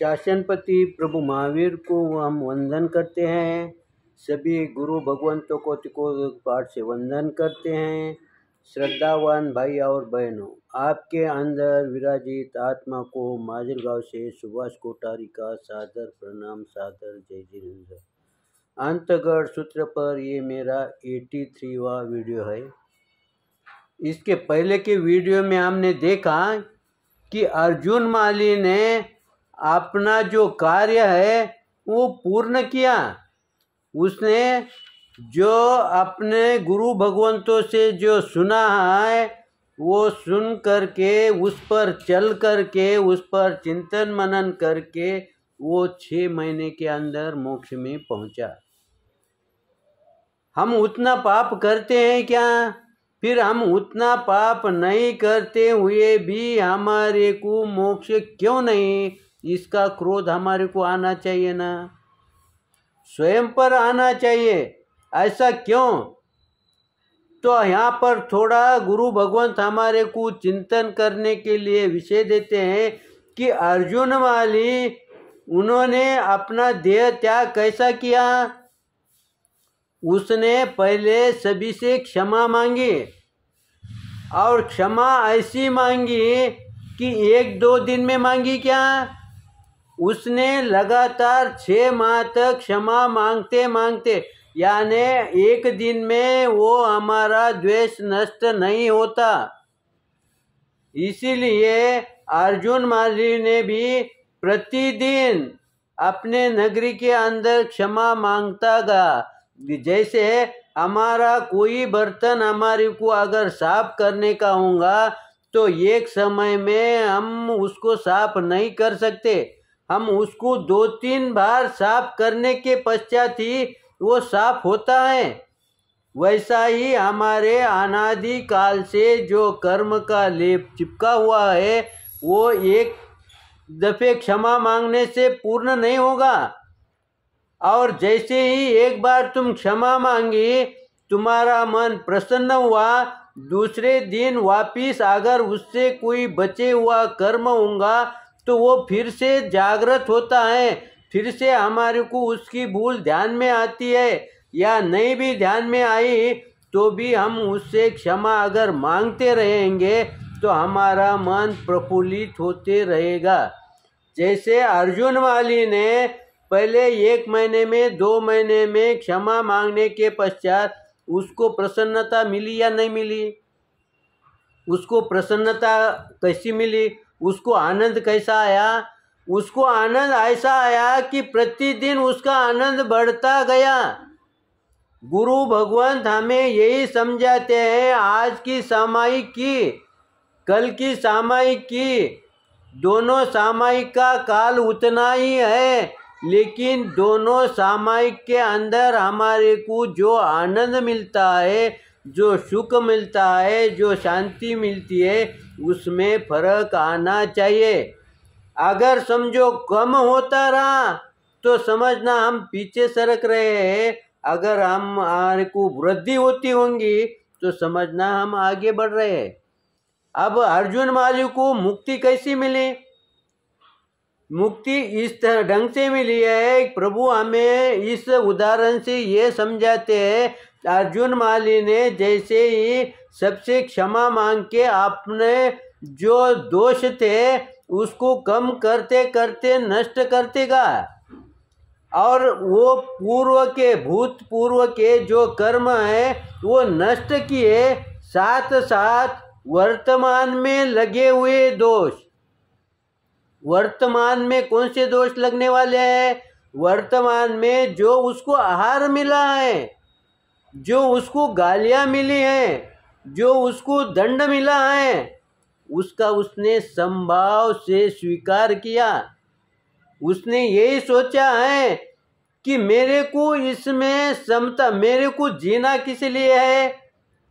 शासनपति प्रभु महावीर को हम वंदन करते हैं। सभी गुरु भगवंतों को पाठ से वंदन करते हैं। श्रद्धावान भाई और बहनों, आपके अंदर विराजित आत्मा को माजलगांव से सुभाष कोठारी का सादर प्रणाम, सादर जय जिनेंद्र। अंतगढ़ सूत्र पर ये मेरा 83वां वीडियो है। इसके पहले के वीडियो में हमने देखा कि अर्जुन माली ने अपना जो कार्य है वो पूर्ण किया। उसने जो अपने गुरु भगवंतों से जो सुना है वो सुन करके उस पर चल करके उस पर चिंतन मनन करके वो 6 महीने के अंदर मोक्ष में पहुंचा। हम उतना पाप करते हैं क्या? फिर हम उतना पाप नहीं करते हुए भी हमारे को मोक्ष क्यों नहीं? इसका क्रोध हमारे को आना चाहिए ना, स्वयं पर आना चाहिए। ऐसा क्यों? तो यहाँ पर थोड़ा गुरु भगवंत हमारे को चिंतन करने के लिए विषय देते हैं कि अर्जुन वाली उन्होंने अपना देह त्याग कैसा किया। उसने पहले सभी से क्षमा मांगी और क्षमा ऐसी मांगी कि 1-2 दिन में मांगी क्या? उसने लगातार 6 माह तक क्षमा मांगते मांगते, यानी 1 दिन में वो हमारा द्वेष नष्ट नहीं होता। इसीलिए अर्जुन माली ने भी प्रतिदिन अपने नगरी के अंदर क्षमा मांगता गया। जैसे हमारा कोई बर्तन हमारे को अगर साफ करने का होगा तो एक समय में हम उसको साफ नहीं कर सकते, हम उसको 2-3 बार साफ करने के पश्चात ही वो साफ होता है। वैसा ही हमारे अनादि काल से जो कर्म का लेप चिपका हुआ है वो एक दफे क्षमा मांगने से पूर्ण नहीं होगा। और जैसे ही एक बार तुम क्षमा मांगी, तुम्हारा मन प्रसन्न हुआ, दूसरे दिन वापिस अगर उससे कोई बचे हुआ कर्म होगा तो वो फिर से जागृत होता है, फिर से हमारे को उसकी भूल ध्यान में आती है, या नहीं भी ध्यान में आई तो भी हम उससे क्षमा अगर मांगते रहेंगे तो हमारा मन प्रफुल्लित होते रहेगा। जैसे अर्जुन वाली ने पहले 1 महीने में 2 महीने में क्षमा मांगने के पश्चात उसको प्रसन्नता मिली या नहीं मिली? उसको प्रसन्नता कैसी मिली? उसको आनंद कैसा आया? उसको आनंद ऐसा आया कि प्रतिदिन उसका आनंद बढ़ता गया। गुरु भगवंत हमें यही समझाते हैं, आज की सामायिक की, कल की सामायिक की, दोनों सामायिक का काल उतना ही है, लेकिन दोनों सामायिक के अंदर हमारे को जो आनंद मिलता है, जो सुख मिलता है, जो शांति मिलती है, उसमें फर्क आना चाहिए। अगर समझो कम होता रहा तो समझना हम पीछे सरक रहे हैं, अगर हमारे को वृद्धि होती होंगी तो समझना हम आगे बढ़ रहे हैं। अब अर्जुन माली को मुक्ति कैसी मिली? मुक्ति इस ढंग से मिली है। प्रभु हमें इस उदाहरण से ये समझाते हैं, अर्जुन माली ने जैसे ही सबसे क्षमा मांग के अपने जो दोष थे उसको कम करते करते नष्ट करते गया, और वो भूतपूर्व के जो कर्म है वो नष्ट किए, साथ साथ वर्तमान में लगे हुए दोष। वर्तमान में कौन से दोष लगने वाले हैं? वर्तमान में जो उसको आहार मिला है, जो उसको गालियां मिली हैं, जो उसको दंड मिला है, उसका उसने संभाव से स्वीकार किया। उसने यही सोचा है कि मेरे को इसमें समता, मेरे को जीना किस लिए है?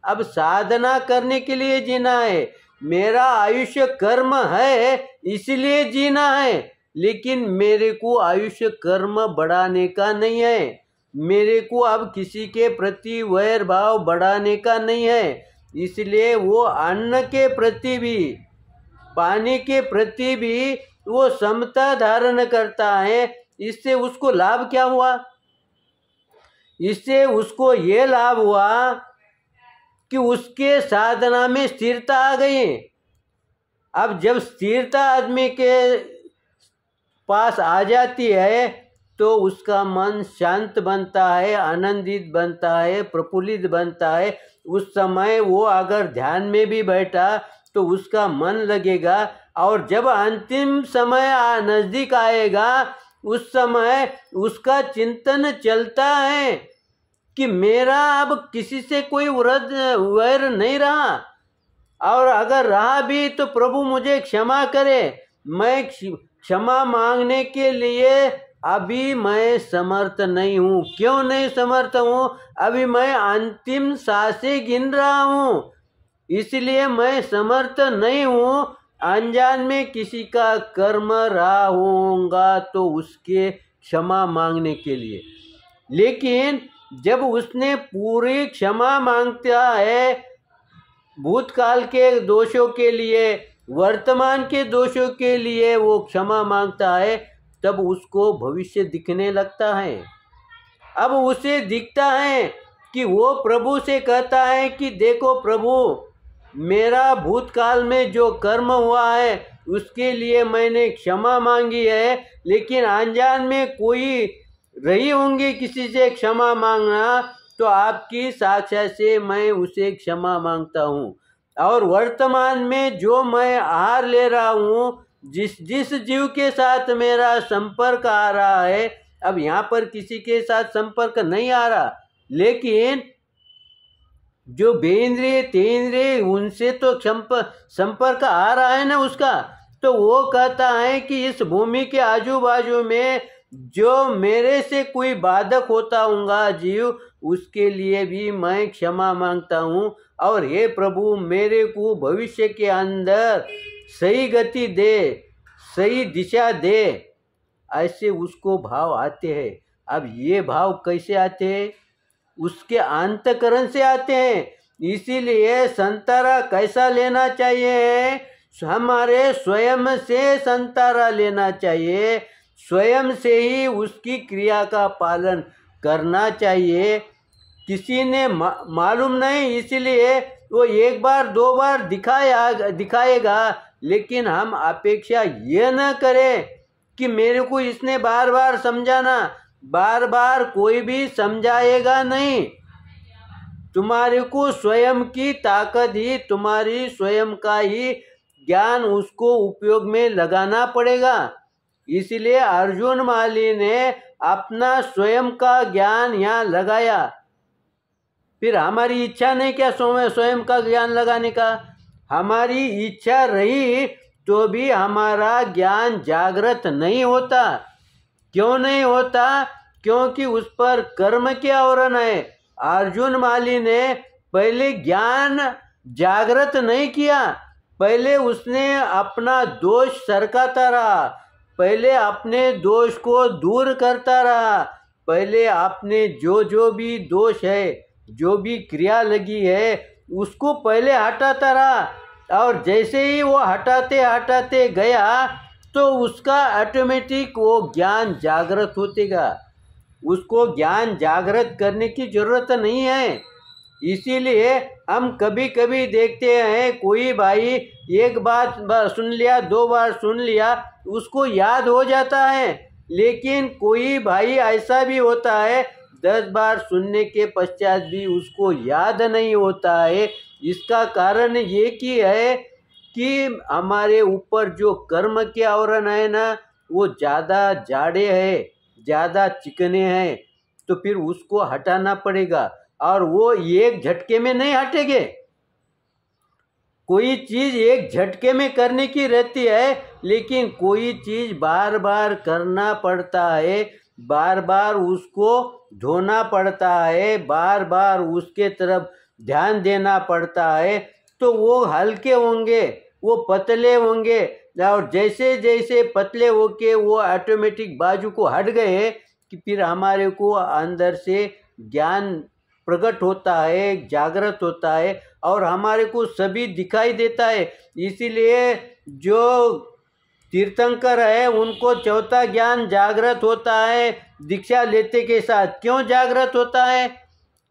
अब साधना करने के लिए जीना है। मेरा आयुष्य कर्म है इसलिए जीना है, लेकिन मेरे को आयुष्य कर्म बढ़ाने का नहीं है। मेरे को अब किसी के प्रति वैर भाव बढ़ाने का नहीं है। इसलिए वो अन्न के प्रति भी, पानी के प्रति भी वो समता धारण करता है। इससे उसको लाभ क्या हुआ? इससे उसको ये लाभ हुआ कि उसके साधना में स्थिरता आ गई। अब जब स्थिरता आदमी के पास आ जाती है तो उसका मन शांत बनता है, आनंदित बनता है, प्रफुल्लित बनता है। उस समय वो अगर ध्यान में भी बैठा तो उसका मन लगेगा। और जब अंतिम समय नज़दीक आएगा उस समय उसका चिंतन चलता है कि मेरा अब किसी से कोई वैर नहीं रहा, और अगर रहा भी तो प्रभु मुझे क्षमा करे। मैं क्षमा मांगने के लिए अभी मैं समर्थ नहीं हूँ। क्यों नहीं समर्थ हूँ? अभी मैं अंतिम सांसें गिन रहा हूँ, इसलिए मैं समर्थ नहीं हूँ। अनजान में किसी का कर्म रहा होगा तो उसके क्षमा मांगने के लिए। लेकिन जब उसने पूरी क्षमा मांगता है, भूतकाल के दोषों के लिए, वर्तमान के दोषों के लिए वो क्षमा मांगता है, तब उसको भविष्य दिखने लगता है। अब उसे दिखता है कि वो प्रभु से कहता है कि देखो प्रभु, मेरा भूतकाल में जो कर्म हुआ है उसके लिए मैंने क्षमा मांगी है, लेकिन अनजान में कोई रही होंगी किसी से क्षमा मांगना, तो आपकी साक्षा से मैं उसे क्षमा मांगता हूँ। और वर्तमान में जो मैं आहार ले रहा हूँ, जिस जिस जीव के साथ मेरा संपर्क आ रहा है, अब यहाँ पर किसी के साथ संपर्क नहीं आ रहा, लेकिन जो बेइंद्रिय तेंद्रिय उनसे तो संपर्क आ रहा है ना उसका। तो वो कहता है कि इस भूमि के आजू बाजू में जो मेरे से कोई बाधक होता होगा जीव, उसके लिए भी मैं क्षमा मांगता हूँ। और हे प्रभु, मेरे को भविष्य के अंदर सही गति दे, सही दिशा दे। ऐसे उसको भाव आते हैं। अब ये भाव कैसे आते हैं? उसके अंतकरण से आते हैं। इसीलिए संतारा कैसा लेना चाहिए? हमारे स्वयं से संतारा लेना चाहिए, स्वयं से ही उसकी क्रिया का पालन करना चाहिए। किसी ने मालूम नहीं, इसीलिए वो एक बार दो बार दिखाएगा, लेकिन हम अपेक्षा ये न करें कि मेरे को इसने बार बार समझाना। बार बार कोई भी समझाएगा नहीं। तुम्हारे को स्वयं की ताकत ही, तुम्हारी स्वयं का ही ज्ञान उसको उपयोग में लगाना पड़ेगा। इसलिए अर्जुन माली ने अपना स्वयं का ज्ञान यहाँ लगाया। फिर हमारी इच्छा नहीं क्या स्वयं का ज्ञान लगाने का? हमारी इच्छा रही तो भी हमारा ज्ञान जागृत नहीं होता। क्यों नहीं होता? क्योंकि उस पर कर्म के आवरण है। अर्जुन माली ने पहले ज्ञान जागृत नहीं किया, पहले उसने अपना दोष सरकाता रहा, पहले अपने दोष को दूर करता रहा, पहले आपने जो भी दोष है, जो भी क्रिया लगी है, उसको पहले हटाता रहा। और जैसे ही वो हटाते हटाते गया तो उसका ऑटोमेटिक वो ज्ञान जागृत होतेगा। उसको ज्ञान जागृत करने की जरूरत नहीं है। इसीलिए हम कभी कभी देखते हैं कोई भाई एक बात सुन लिया, दो बार सुन लिया, उसको याद हो जाता है। लेकिन कोई भाई ऐसा भी होता है 10 बार सुनने के पश्चात भी उसको याद नहीं होता है। इसका कारण ये कि है कि हमारे ऊपर जो कर्म के आवरण है ना, वो ज़्यादा जाड़े हैं, ज़्यादा चिकने हैं, तो फिर उसको हटाना पड़ेगा। और वो एक झटके में नहीं हटेंगे। कोई चीज़ एक झटके में करने की रहती है, लेकिन कोई चीज़ बार बार करना पड़ता है, बार बार उसको धोना पड़ता है, बार बार उसके तरफ ध्यान देना पड़ता है, तो वो हल्के होंगे, वो पतले होंगे। और जैसे जैसे पतले होके वो ऑटोमेटिक बाजू को हट गए कि फिर हमारे को अंदर से ज्ञान प्रकट होता है, जागृत होता है, और हमारे को सभी दिखाई देता है। इसीलिए जो तीर्थंकर है उनको चौथा ज्ञान जागृत होता है दीक्षा लेते के साथ। क्यों जागृत होता है?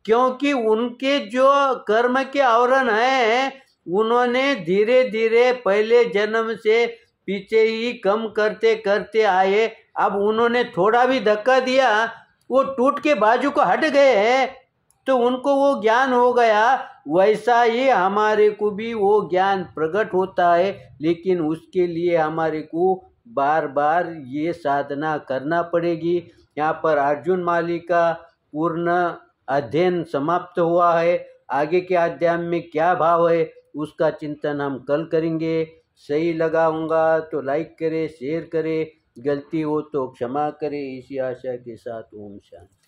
क्योंकि उनके जो कर्म के आवरण है उन्होंने धीरे धीरे पहले जन्म से पीछे ही कम करते करते आए। अब उन्होंने थोड़ा भी धक्का दिया वो टूट के बाजू को हट गए हैं, तो उनको वो ज्ञान हो गया। वैसा ही हमारे को भी वो ज्ञान प्रकट होता है, लेकिन उसके लिए हमारे को बार बार ये साधना करना पड़ेगी। यहाँ पर अर्जुन माली का पूर्ण अध्ययन समाप्त हुआ है। आगे के अध्याय में क्या भाव है उसका चिंतन हम कल करेंगे। सही लगा होगा तो लाइक करें, शेयर करें, गलती हो तो क्षमा करें। इसी आशा के साथ ओम शांति।